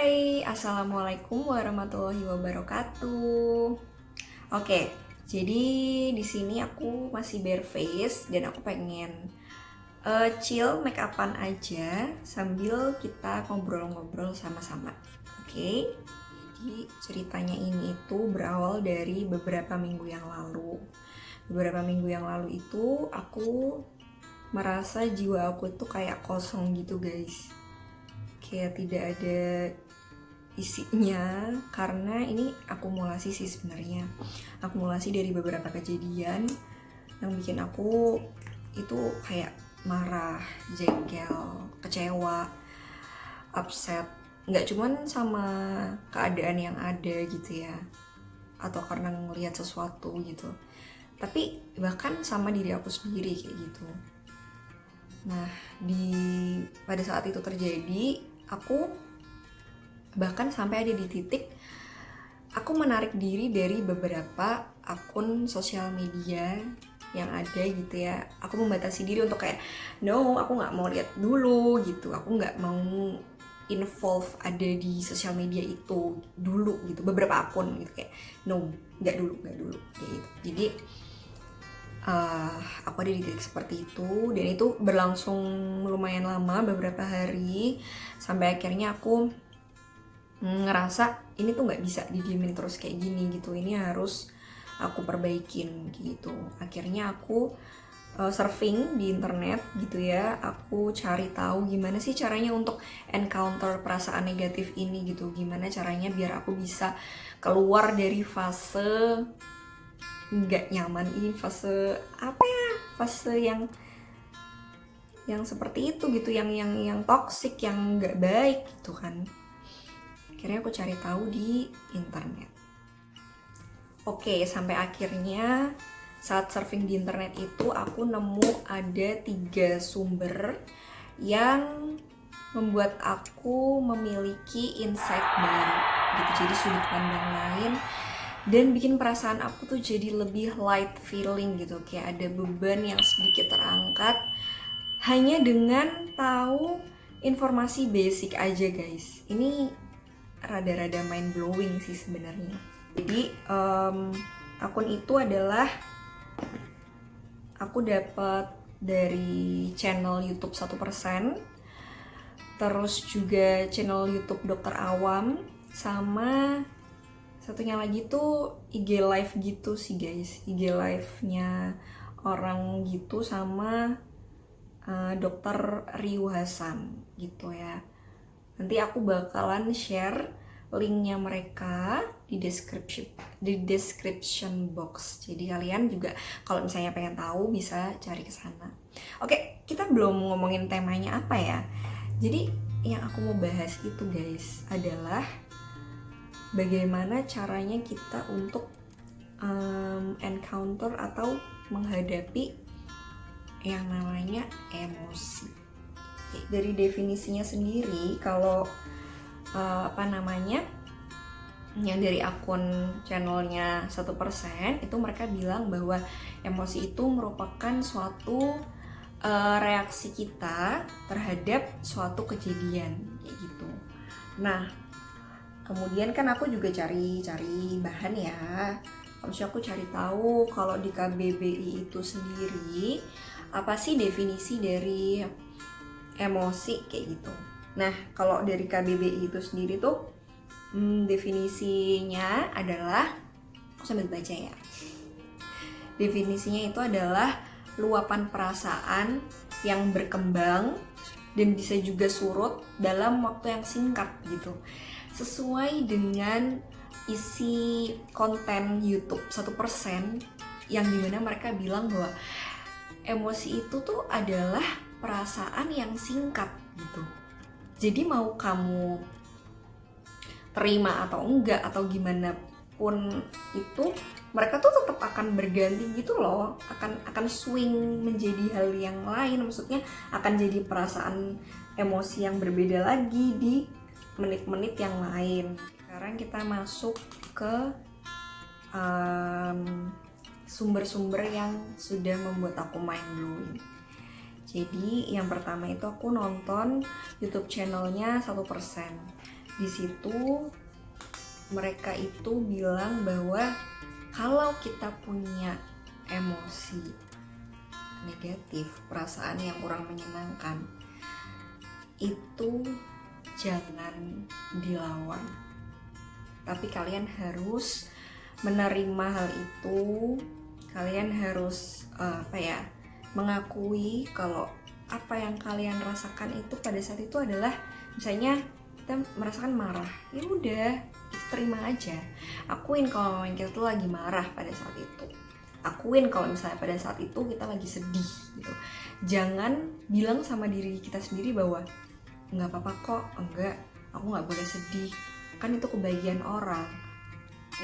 Hai, Assalamualaikum warahmatullahi wabarakatuh. Oke, jadi di sini aku masih bare face dan aku pengen chill make upan aja sambil kita ngobrol-ngobrol sama-sama. Oke, jadi ceritanya ini itu berawal dari beberapa minggu yang lalu. Beberapa minggu yang lalu itu aku merasa jiwa aku tuh kayak kosong gitu guys. Kayak tidak ada isinya, karena ini akumulasi sih sebenarnya. Akumulasi dari beberapa kejadian yang bikin aku itu kayak marah, jengkel, kecewa, upset. Nggak cuman sama keadaan yang ada gitu ya, atau karena ngelihat sesuatu gitu, tapi bahkan sama diri aku sendiri kayak gitu. Nah, pada saat itu terjadi, aku bahkan sampai ada di titik aku menarik diri dari beberapa akun sosial media yang ada gitu ya. Aku membatasi diri untuk kayak, no, aku nggak mau lihat dulu gitu. Aku nggak mau involve ada di sosial media itu dulu gitu. Beberapa akun gitu kayak, no, nggak dulu kayak gitu. Jadi aku ada di titik seperti itu, dan itu berlangsung lumayan lama, beberapa hari, sampai akhirnya aku ngerasa ini tuh nggak bisa didiemin terus kayak gini gitu, ini harus aku perbaikin gitu. Akhirnya aku surfing di internet gitu ya, aku cari tahu gimana sih caranya untuk encounter perasaan negatif ini gitu, gimana caranya biar aku bisa keluar dari fase nggak nyaman ini, fase apa ya, fase yang seperti itu gitu, yang toxic, yang nggak baik gitu kan. Akhirnya aku cari tahu di internet. Oke, sampai akhirnya saat surfing di internet itu aku nemu ada 3 sumber yang membuat aku memiliki insight baru gitu, jadi sudut pandang lain, dan bikin perasaan aku tuh jadi lebih light feeling gitu, kayak ada beban yang sedikit terangkat hanya dengan tahu informasi basic aja guys. Ini rada-rada mind blowing sih sebenarnya. Jadi akun itu adalah aku dapat dari channel YouTube 1%, terus juga channel YouTube Dokter Awam, sama satunya lagi tuh IG live gitu sih guys, IG live-nya orang gitu, sama Dokter Riu Hasan gitu ya. Nanti aku bakalan share linknya mereka di description box. Jadi kalian juga kalau misalnya pengen tahu bisa cari ke sana. Oke, kita belum ngomongin temanya apa ya. Jadi yang aku mau bahas itu guys adalah bagaimana caranya kita untuk encounter atau menghadapi yang namanya emosi. Dari definisinya sendiri, kalau yang dari akun channelnya 1% itu mereka bilang bahwa emosi itu merupakan suatu reaksi kita terhadap suatu kejadian kayak gitu. Nah, kemudian kan aku juga cari bahan ya. Terus aku cari tahu kalau di KBBI itu sendiri apa sih definisi dari emosi kayak gitu. Nah, kalau dari KBBI itu sendiri tuh definisinya adalah, aku sambil baca ya. Definisinya itu adalah luapan perasaan yang berkembang dan bisa juga surut dalam waktu yang singkat gitu, sesuai dengan isi konten YouTube 1%, yang dimana mereka bilang bahwa emosi itu tuh adalah perasaan yang singkat gitu. Jadi mau kamu terima atau enggak atau gimana pun itu, mereka tuh tetap akan berganti gitu loh, akan swing menjadi hal yang lain. Maksudnya akan jadi perasaan emosi yang berbeda lagi di menit-menit yang lain. Sekarang kita masuk ke sumber-sumber yang sudah membuat aku mind blowing. Jadi yang pertama itu aku nonton YouTube channelnya 1%. Di situ mereka itu bilang bahwa kalau kita punya emosi negatif, perasaan yang kurang menyenangkan, itu jangan dilawan, tapi kalian harus menerima hal itu. Kalian harus mengakui kalau apa yang kalian rasakan itu pada saat itu adalah, misalnya kita merasakan marah, ya udah kita terima aja. Akuin kalau kita tuh lagi marah pada saat itu. Akuin kalau misalnya pada saat itu kita lagi sedih gitu. Jangan bilang sama diri kita sendiri bahwa nggak apa-apa kok, enggak, aku nggak boleh sedih, kan itu kebahagiaan orang.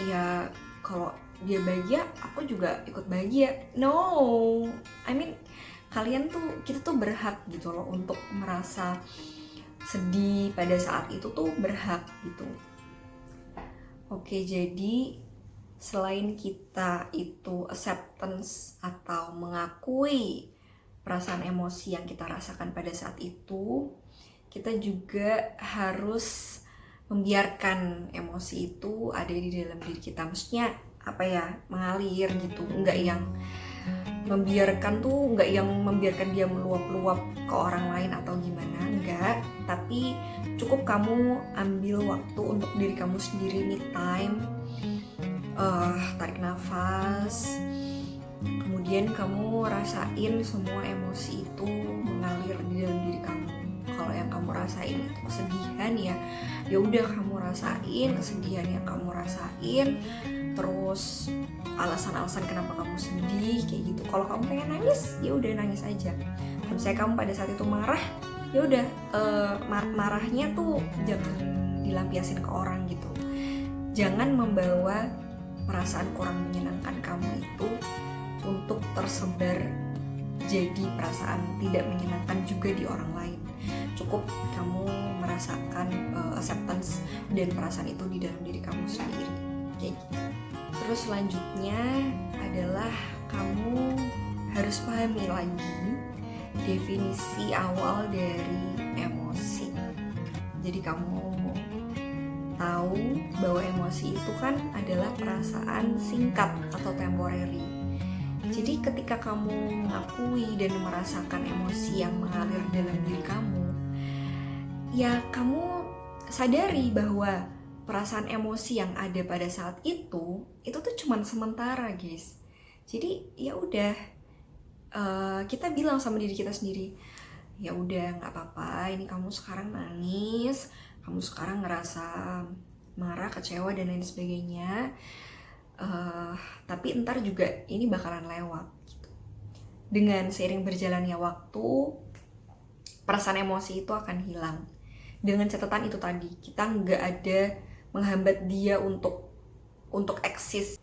Ya kalau dia bahagia, aku juga ikut bahagia. No, kita tuh berhak gitu loh untuk merasa sedih pada saat itu tuh berhak gitu. Oke, jadi selain kita itu acceptance atau mengakui perasaan emosi yang kita rasakan pada saat itu, kita juga harus membiarkan emosi itu ada di dalam diri kita. Maksudnya mengalir gitu, nggak yang membiarkan dia meluap-luap ke orang lain atau gimana, enggak. Tapi cukup kamu ambil waktu untuk diri kamu sendiri, me time, tarik nafas, kemudian kamu rasain semua emosi itu mengalir di dalam diri kamu. Kalau yang kamu rasain itu kesedihan, ya udah kamu rasain kesedihan yang kamu rasain. Terus alasan-alasan kenapa kamu sedih kayak gitu. Kalau kamu pengen nangis, ya udah nangis aja. Kalau misalnya kamu pada saat itu marah, ya udah marahnya tuh jangan dilampiasin ke orang gitu. Jangan membawa perasaan kurang menyenangkan kamu itu untuk tersebar jadi perasaan tidak menyenangkan juga di orang lain. Cukup kamu merasakan acceptance dan perasaan itu di dalam diri kamu sendiri kayak gitu. Terus selanjutnya adalah kamu harus pahami lagi definisi awal dari emosi. Jadi kamu tahu bahwa emosi itu kan adalah perasaan singkat atau temporary. Jadi ketika kamu mengakui dan merasakan emosi yang mengalir dalam diri kamu, ya kamu sadari bahwa perasaan emosi yang ada pada saat itu tuh cuman sementara, guys. Jadi ya udah, kita bilang sama diri kita sendiri, ya udah nggak apa-apa, ini kamu sekarang nangis, kamu sekarang ngerasa marah, kecewa dan lain sebagainya, tapi ntar juga ini bakalan lewat gitu. Dengan seiring berjalannya waktu, perasaan emosi itu akan hilang. Dengan catatan itu tadi, kita nggak ada menghambat dia untuk eksis.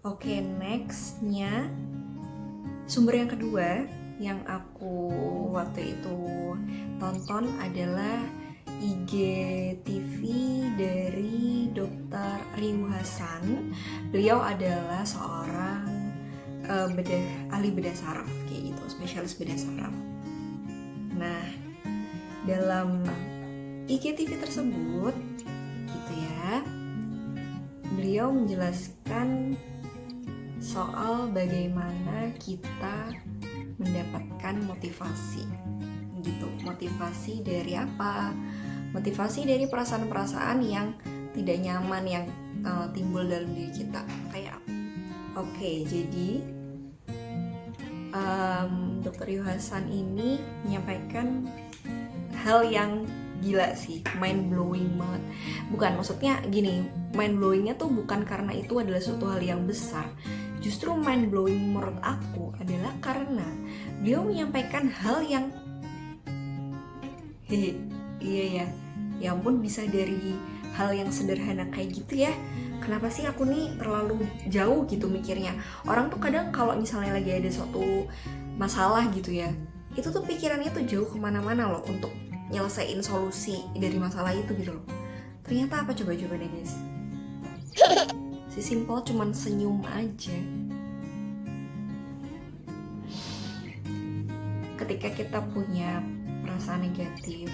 Oke, nextnya sumber yang kedua yang aku waktu itu tonton adalah IGTV dari Dr. Riu Hasan. Beliau adalah seorang ahli bedah saraf kayak gitu, spesialis bedah saraf. Nah, dalam IGTV tersebut gitu ya, beliau menjelaskan soal bagaimana kita mendapatkan motivasi gitu. Motivasi dari apa? Motivasi dari perasaan-perasaan yang tidak nyaman yang timbul dalam diri kita. Kayak oke, jadi Dr. Riu Hasan ini menyampaikan hal yang gila sih, mind blowing banget. Bukan, maksudnya gini, mind blowingnya tuh bukan karena itu adalah suatu hal yang besar. Justru mind blowing menurut aku adalah karena beliau menyampaikan hal yang iya ya ampun, bisa dari hal yang sederhana kayak gitu ya. Kenapa sih aku nih terlalu jauh gitu mikirnya? Orang tuh kadang kalau misalnya lagi ada suatu masalah gitu ya, itu tuh pikirannya tuh jauh kemana-mana loh untuk nyelesain solusi dari masalah itu gitu loh. Ternyata apa coba deh guys? Si simple cuman senyum aja. Ketika kita punya perasaan negatif,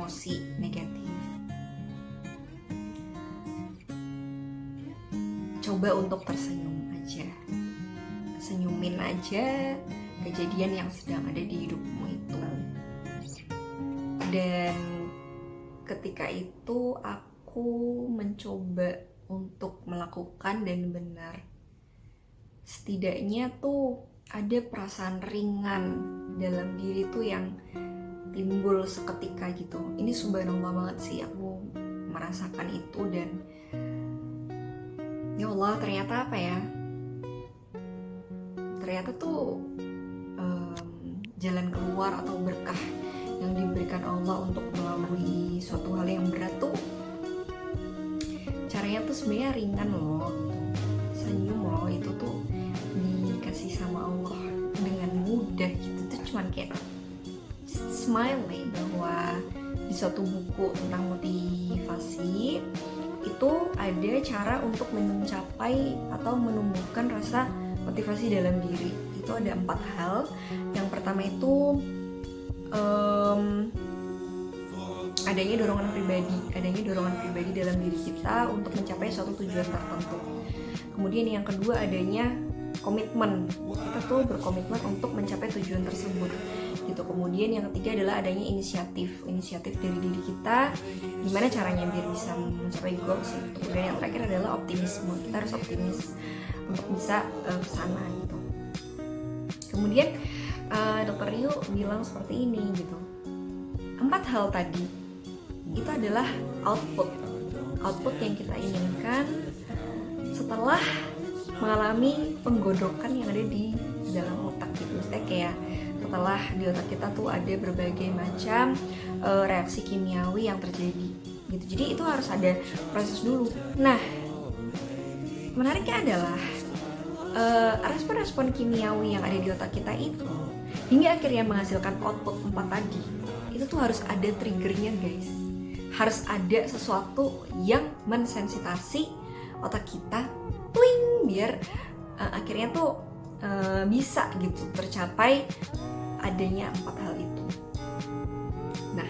emosi negatif. Coba untuk tersenyum aja, senyumin aja kejadian yang sedang ada di hidupmu itu. Dan ketika itu aku mencoba untuk melakukan dan benar, setidaknya tuh ada perasaan ringan dalam diri tuh yang timbul seketika gitu. Ini subhanallah banget sih, aku merasakan itu. Dan ya Allah, ternyata apa ya, ternyata tuh jalan keluar atau berkah yang diberikan Allah untuk melalui suatu hal yang berat tuh caranya tuh sebenarnya ringan loh. Senyum loh, itu tuh dikasih sama Allah dengan mudah gitu. Tuh cuman kayak just smiling. Bahwa di suatu buku tentang motivasi itu ada cara untuk mencapai atau menumbuhkan rasa motivasi dalam diri. Itu ada 4 hal. Yang pertama itu adanya dorongan pribadi dalam diri kita untuk mencapai suatu tujuan tertentu. Kemudian yang kedua adanya komitmen, kita tuh berkomitmen untuk mencapai tujuan tersebut gitu. Kemudian yang ketiga adalah adanya inisiatif dari diri kita, gimana caranya biar bisa mencapai goals itu. Dan yang terakhir adalah optimisme, kita harus optimis untuk bisa kesana gitu. Kemudian Dr. Ryu bilang seperti ini gitu, 4 hal tadi itu adalah output yang kita inginkan setelah mengalami penggodokan yang ada di dalam otak gitu. Maksudnya kayak setelah di otak kita tuh ada berbagai macam reaksi kimiawi yang terjadi gitu. Jadi itu harus ada proses dulu. Nah, menariknya adalah respon-respon kimiawi yang ada di otak kita itu hingga akhirnya menghasilkan output 4 tadi, itu tuh harus ada triggernya guys. Harus ada sesuatu yang mensensitasi otak kita, twing, biar akhirnya tuh bisa gitu tercapai adanya 4 hal itu. Nah,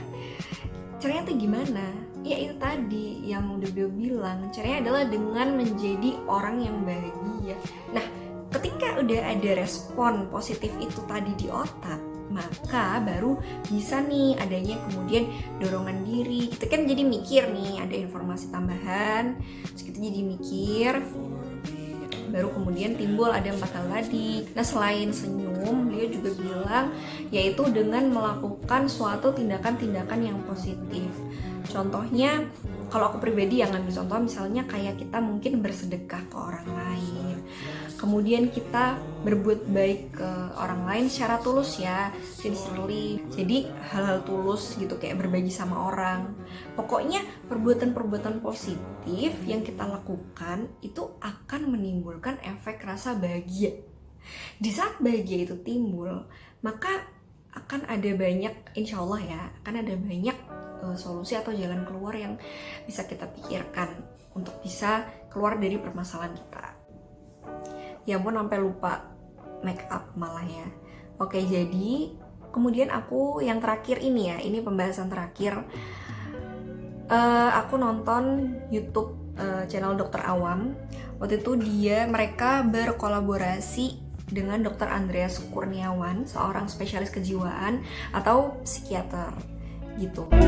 caranya tuh gimana? Ya itu tadi yang udah gue bilang, caranya adalah dengan menjadi orang yang bahagia. Nah, ketika udah ada respon positif itu tadi di otak, maka baru bisa nih adanya kemudian dorongan diri. Kita kan jadi mikir nih, ada informasi tambahan, terus kita jadi mikir, baru kemudian timbul ada 4 hal tadi. Nah, selain senyum, dia juga bilang yaitu dengan melakukan suatu tindakan-tindakan yang positif. Contohnya, kalau aku pribadi yang ngambil contoh misalnya kayak kita mungkin bersedekah ke orang lain, kemudian kita berbuat baik ke orang lain secara tulus ya, sincerely. Jadi hal-hal tulus gitu, kayak berbagi sama orang. Pokoknya perbuatan-perbuatan positif yang kita lakukan itu akan menimbulkan efek rasa bahagia. Di saat bahagia itu timbul, maka akan ada banyak, insya Allah ya, akan ada banyak solusi atau jalan keluar yang bisa kita pikirkan untuk bisa keluar dari permasalahan kita. Ya ampun, sampai lupa make up malah ya. Oke, jadi kemudian aku yang terakhir ini ya, ini pembahasan terakhir. Aku nonton YouTube channel Dokter Awam. Waktu itu mereka berkolaborasi dengan Dr. Andreas Kurniawan, seorang spesialis kejiwaan atau psikiater gitu. I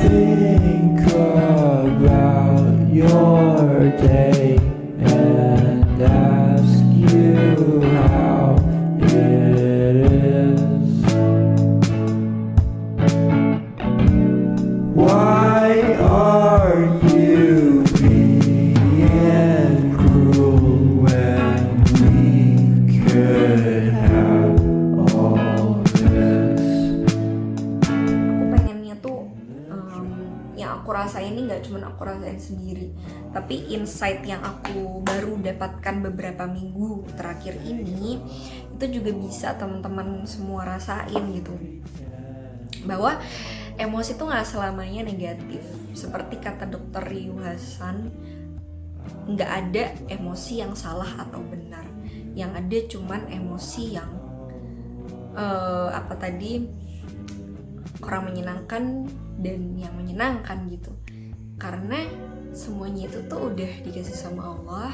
think about your day and ask you how it is. Why are you being cruel when we could have all this? Aku pengennya tuh yang aku rasain ini nggak cuma aku rasain sendiri, tapi insight yang aku baru dapatkan beberapa minggu terakhir ini itu juga bisa teman-teman semua rasain gitu, bahwa emosi itu nggak selamanya negatif. Seperti kata Dr. Ryu Hasan, nggak ada emosi yang salah atau benar, yang ada cuman emosi yang apa tadi, kurang menyenangkan dan yang menyenangkan gitu. Karena semuanya itu tuh udah dikasih sama Allah.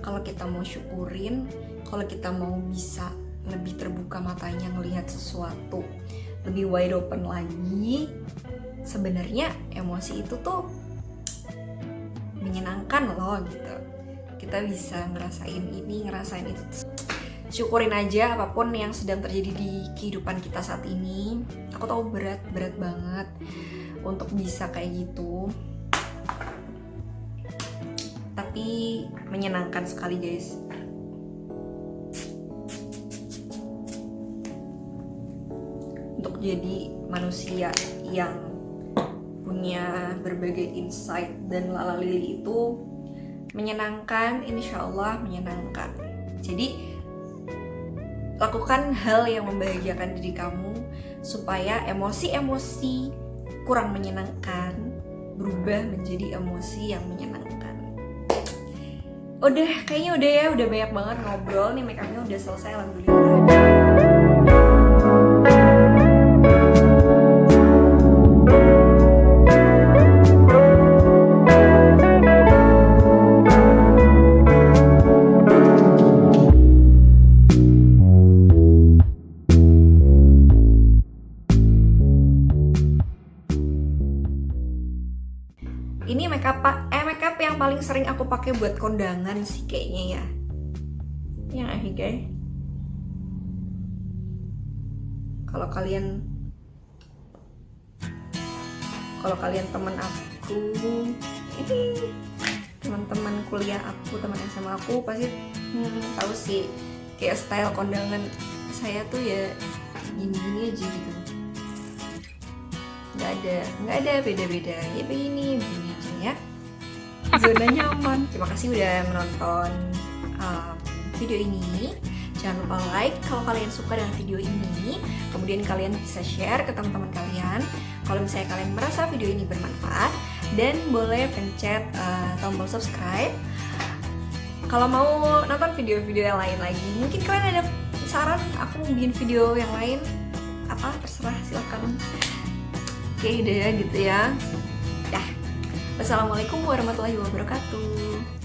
Kalau kita mau syukurin, kalau kita mau bisa lebih terbuka matanya ngelihat sesuatu lebih wide open lagi, sebenarnya emosi itu tuh menyenangkan loh gitu. Kita bisa ngerasain ini, ngerasain itu. Syukurin aja apapun yang sedang terjadi di kehidupan kita saat ini. Aku tahu berat banget untuk bisa kayak gitu, tapi menyenangkan sekali guys. Untuk jadi manusia yang punya berbagai insight dan lalalili itu menyenangkan, insya Allah menyenangkan. Jadi lakukan hal yang membahagiakan diri kamu supaya emosi-emosi kurang menyenangkan berubah menjadi emosi yang menyenangkan. Kayaknya udah ya, udah banyak banget ngobrol nih, make upnya udah selesai alhamdulillah. Ini makeup yang paling sering aku pakai buat kondangan sih kayaknya ya. Yang guys. Kalau kalian teman aku, teman-teman kuliah aku, teman SMA aku pasti tahu sih kayak style kondangan saya tuh ya gini-gini aja gitu. Nggak ada beda-beda, ya begini aja ya, zona nyaman. Terima kasih udah menonton video ini. Jangan lupa like kalau kalian suka dengan video ini, kemudian kalian bisa share ke teman-teman kalian kalau misalnya kalian merasa video ini bermanfaat, dan boleh pencet tombol subscribe kalau mau nonton video-video yang lain lagi. Mungkin kalian ada saran aku bikin video yang lain, apa terserah, silakan. Oke deh gitu ya. Wassalamualaikum warahmatullahi wabarakatuh.